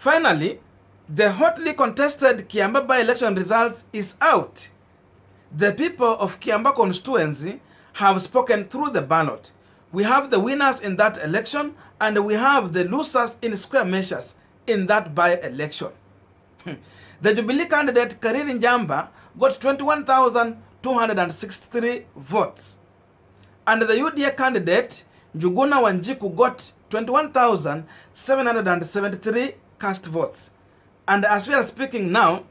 Finally, the hotly contested Kiamba by-election results is out. The people of Kiamba constituency have spoken through the ballot. We have the winners in that election and we have the losers in square measures in that by-election. The Jubilee candidate Kiamba got 21,263 votes. And the UDA candidate Njuguna Wanjiku got 21,773 cast votes. And as we are speaking now,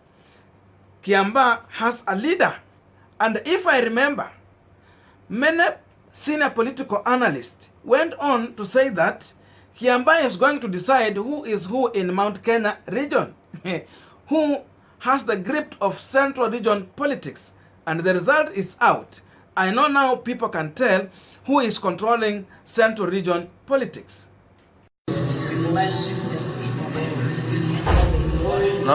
Kiamba has a leader. And if I remember, many senior political analysts went on to say that Kiamba is going to decide who is who in Mount Kenya region, who has the grip of central region politics. And the result is out. I know now people can tell who is controlling central region politics. No.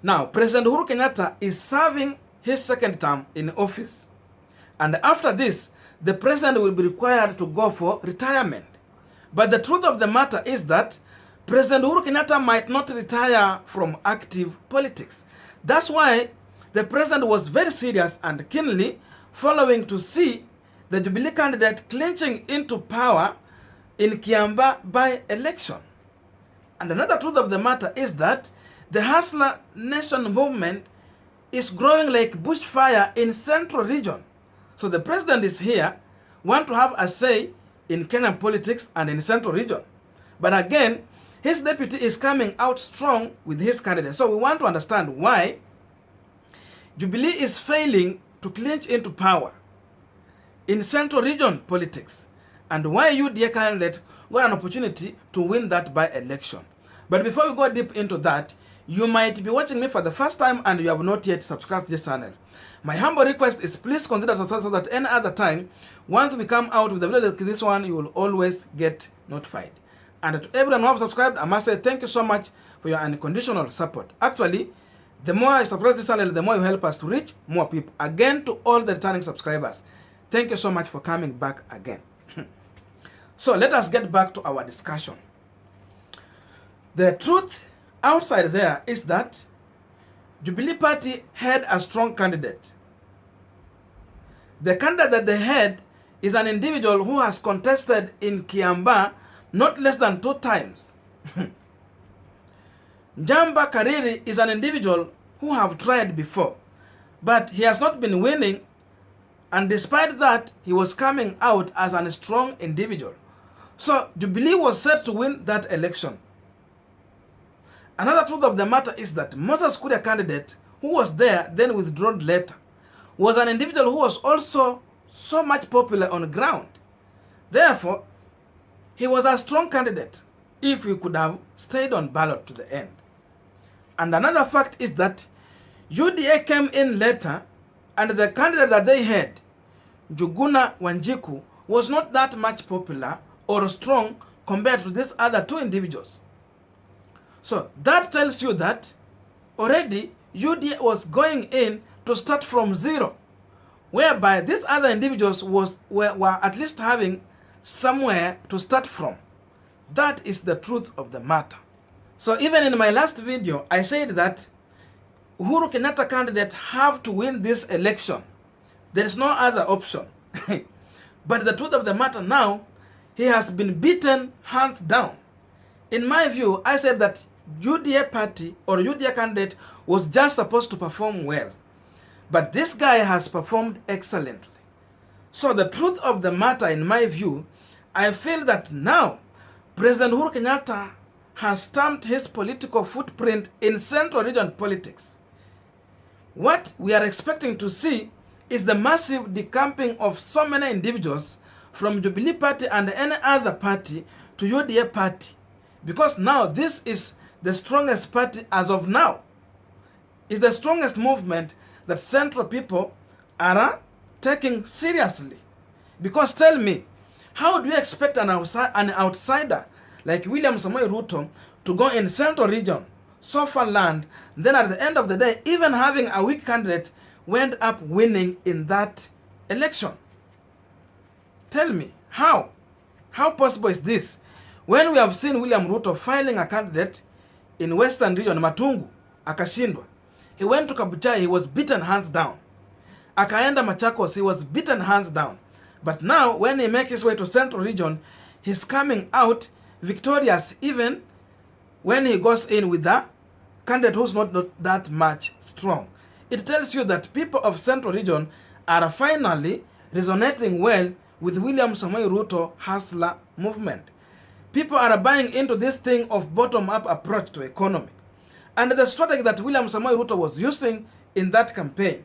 Now, President Uhuru Kenyatta is serving his second term in office. And after this, the president will be required to go for retirement. But the truth of the matter is that President Uhuru Kenyatta might not retire from active politics. That's why the president was very serious and keenly following to see the Jubilee candidate clinching into power in Kiamba by-election. And another truth of the matter is that the Hustler Nation movement is growing like bushfire in central region. So the president is here, want to have a say in Kenyan politics and in central region. But again, his deputy is coming out strong with his candidate. So we want to understand why Jubilee is failing to clinch into power in central region politics and why UDA candidate got an opportunity to win that by-election. But before we go deep into that, you might be watching me for the first time and you have not yet subscribed to this channel. My humble request is please consider subscribing so that any other time, once we come out with a video like this one, you will always get notified. And to everyone who have subscribed, I must say thank you so much for your unconditional support. Actually, the more you subscribe to this channel, the more you help us to reach more people. Again, to all the returning subscribers, thank you so much for coming back again. So let us get back to our discussion. The truth outside there is that Jubilee Party had a strong candidate. The candidate that they had is an individual who has contested in Kiamba not less than 2 times. Jamba Kariri is an individual who have tried before, but he has not been winning, and despite that, he was coming out as a strong individual. So Jubilee was set to win that election. Another truth of the matter is that Moses Kuria candidate, who was there then withdrawn later, was an individual who was also so much popular on the ground. Therefore, he was a strong candidate if he could have stayed on ballot to the end. And another fact is that UDA came in later and the candidate that they had, Njuguna Wanjiku, was not that much popular or strong compared to these other 2 individuals. So that tells you that already UDA was going in to start from 0, whereby these other individuals were at least having somewhere to start from. That is the truth of the matter. So even in my last video, I said that Uhuru Kenyatta candidate have to win this election. There is no other option. But the truth of the matter now, he has been beaten hands down. In my view, I said that UDA party or UDA candidate was just supposed to perform well. But this guy has performed excellently. So the truth of the matter, in my view, I feel that now President Uhuru Kenyatta has stamped his political footprint in central region politics. What we are expecting to see is the massive decamping of so many individuals from Jubilee Party and any other party to UDA party. Because now this is the strongest party as of now. It's the strongest movement that central people are taking seriously. Because tell me, how do you expect an outsider like William Samoei Ruto to go in Central Region, so far land, then at the end of the day, even having a weak candidate, went up winning in that election. Tell me, how? How possible is this? When we have seen William Ruto filing a candidate in Western Region, Matungu, akashindwa. He went to Kabuchai, he was beaten hands down. Akaenda Machakos, he was beaten hands down. But now, when he makes his way to Central Region, he's coming out victorious, even when he goes in with a candidate who's not that much strong. It tells you that people of Central Region are finally resonating well with William Samoei Ruto hustler movement. People are buying into this thing of bottom-up approach to economy. And the strategy that William Samoei Ruto was using in that campaign,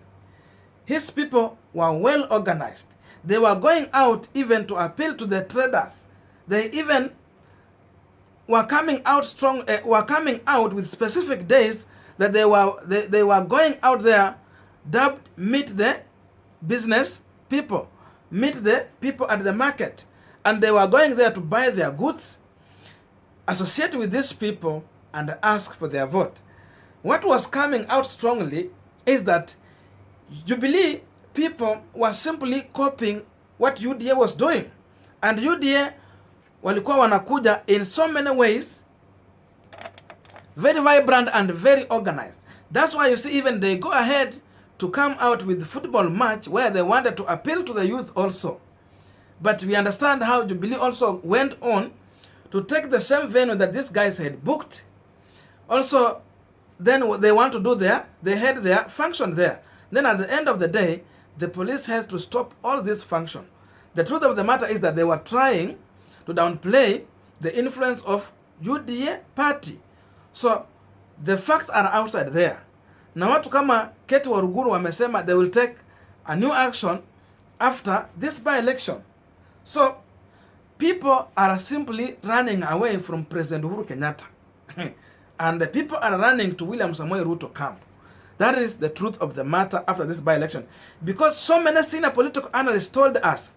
his people were well organized. They were going out even to appeal to the traders. They even were coming out strong, coming out with specific days that they were going out there, dubbed meet the business people, meet the people at the market, and they were going there to buy their goods, associate with these people, and ask for their vote. What was coming out strongly is that Jubilee people were simply copying what UDA was doing, and UDA walikuwa wanakuja in so many ways, very vibrant and very organized. That's why you see even they go ahead to come out with football match where they wanted to appeal to the youth also. But we understand how Jubilee also went on to take the same venue that these guys had booked. Also, then they want to do they had their function there. Then at the end of the day, the police has to stop all this function. The truth of the matter is that they were trying to downplay the influence of UDA party. So the facts are outside there. Na watu kama Keti Waruguru wamesema they will take a new action after this by-election. So people are simply running away from President Uhuru Kenyatta. And the people are running to William Samoei Ruto camp. That is the truth of the matter after this by-election. Because so many senior political analysts told us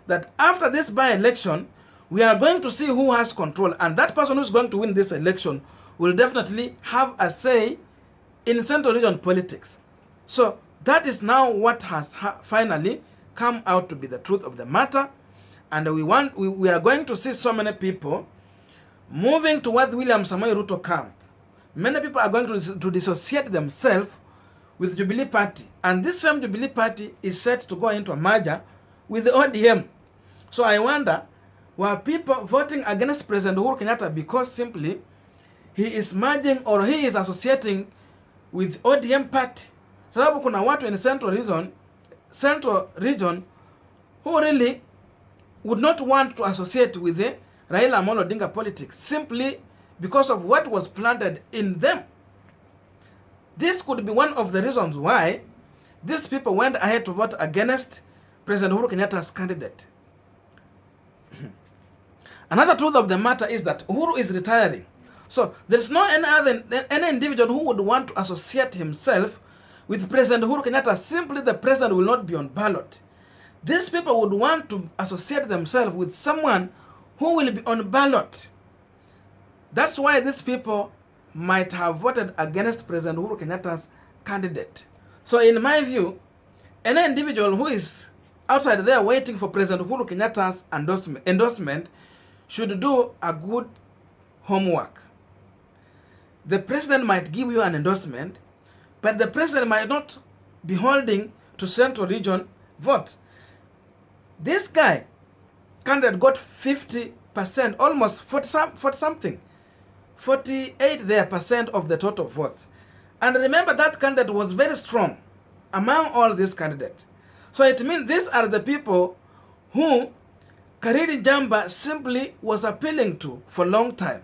that after this by-election, we are going to see who has control. And that person who's going to win this election will definitely have a say in Central Region politics. So that is now what has finally come out to be the truth of the matter. And we are going to see so many people moving towards William Samoei Ruto camp. Many people are going to dissociate themselves with Jubilee Party. And this same Jubilee Party is set to go into a merger with the ODM. So I wonder, were people voting against President Uhuru Kenyatta because simply he is merging or he is associating with ODM party? Sababu kuna watu in Central Region who really would not want to associate with the Raila Amolo Odinga politics simply because of what was planted in them. This could be one of the reasons why these people went ahead to vote against President Uhuru Kenyatta's candidate. Another truth of the matter is that Uhuru is retiring. So there's no any individual who would want to associate himself with President Uhuru Kenyatta. Simply the president will not be on ballot. These people would want to associate themselves with someone who will be on ballot. That's why these people might have voted against President Uhuru Kenyatta's candidate. So in my view, any individual who is outside there waiting for President Uhuru Kenyatta's endorsement should do a good homework. The president might give you an endorsement, but the president might not be holding to Central Region vote. This guy candidate got 50%, almost 40 something, 48% of the total votes. And remember that candidate was very strong among all these candidates. So it means these are the people who Kiamba simply was appealing to for a long time.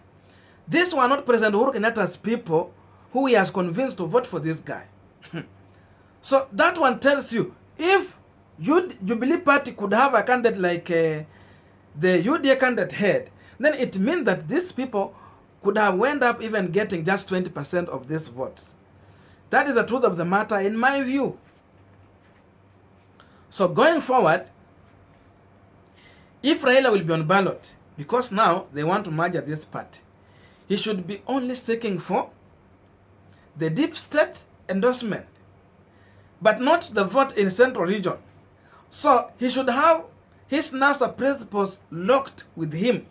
These were not President Uhuru Kenyatta's people who he has convinced to vote for this guy. So that one tells you, if Jubilee Party could have a candidate like the UDA candidate had, then it means that these people could have wound up even getting just 20% of these votes. That is the truth of the matter in my view. So going forward, if Raila will be on ballot, because now they want to merge this party, he should be only seeking for the deep state endorsement, but not the vote in Central Region. So he should have his NASA principles locked with him,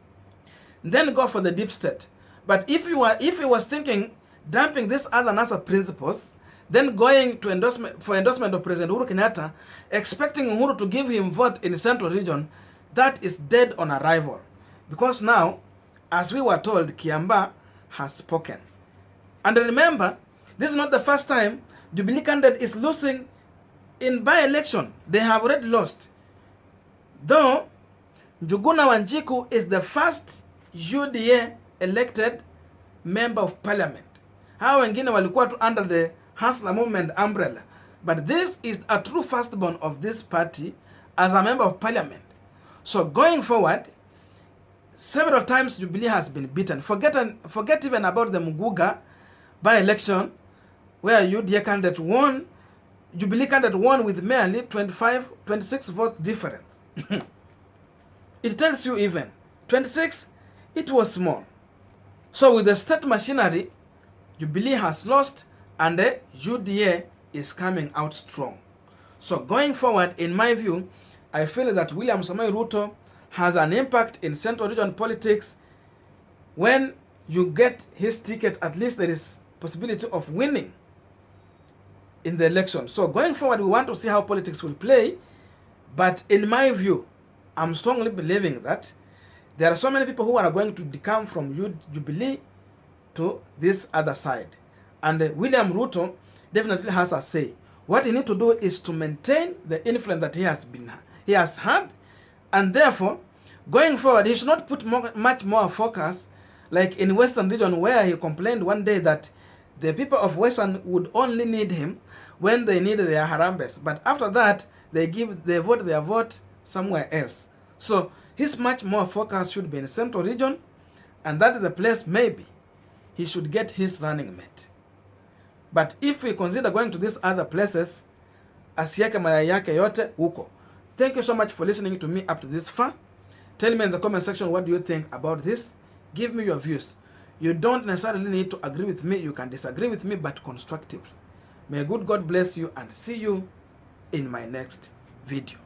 then go for the deep state. But if he was thinking dumping these other NASA principles, then going to endorsement of President Uhuru Kenyatta, expecting Uhuru to give him vote in Central Region, that is dead on arrival. Because now, as we were told, Kiambaa has spoken. And remember, this is not the first time Jubilee candidate is losing in by-election. They have already lost. Though, Njuguna Wanjiku is the first UDA elected member of parliament. Hao wengine walikuwa tu under the Hustler movement umbrella. But this is a true firstborn of this party as a member of parliament. So going forward, several times Jubilee has been beaten. Forget even about the Muguga by-election where UDA candidate won, Jubilee candidate won with merely 26 votes difference. It tells you even 26, it was small. So with the state machinery, Jubilee has lost and the UDA is coming out strong. So going forward, in my view, I feel that William Samoei Ruto has an impact in Central Region politics. When you get his ticket, at least there is possibility of winning in the election. So going forward, we want to see how politics will play. But in my view, I'm strongly believing that there are so many people who are going to come from Jubilee to this other side. And William Ruto definitely has a say. What he needs to do is to maintain the influence that he has had, and therefore, going forward, he should not put much more focus, like in Western Region, where he complained one day that the people of Western would only need him when they need their Harambes. But after that, they vote their vote somewhere else. So his much more focus should be in Central Region, and that is the place maybe he should get his running mate. But if we consider going to these other places, asiake mayai yake yote huko. Thank you so much for listening to me up to this far. Tell me in the comment section what do you think about this. Give me your views. You don't necessarily need to agree with me. You can disagree with me, but constructively. May good God bless you and see you in my next video.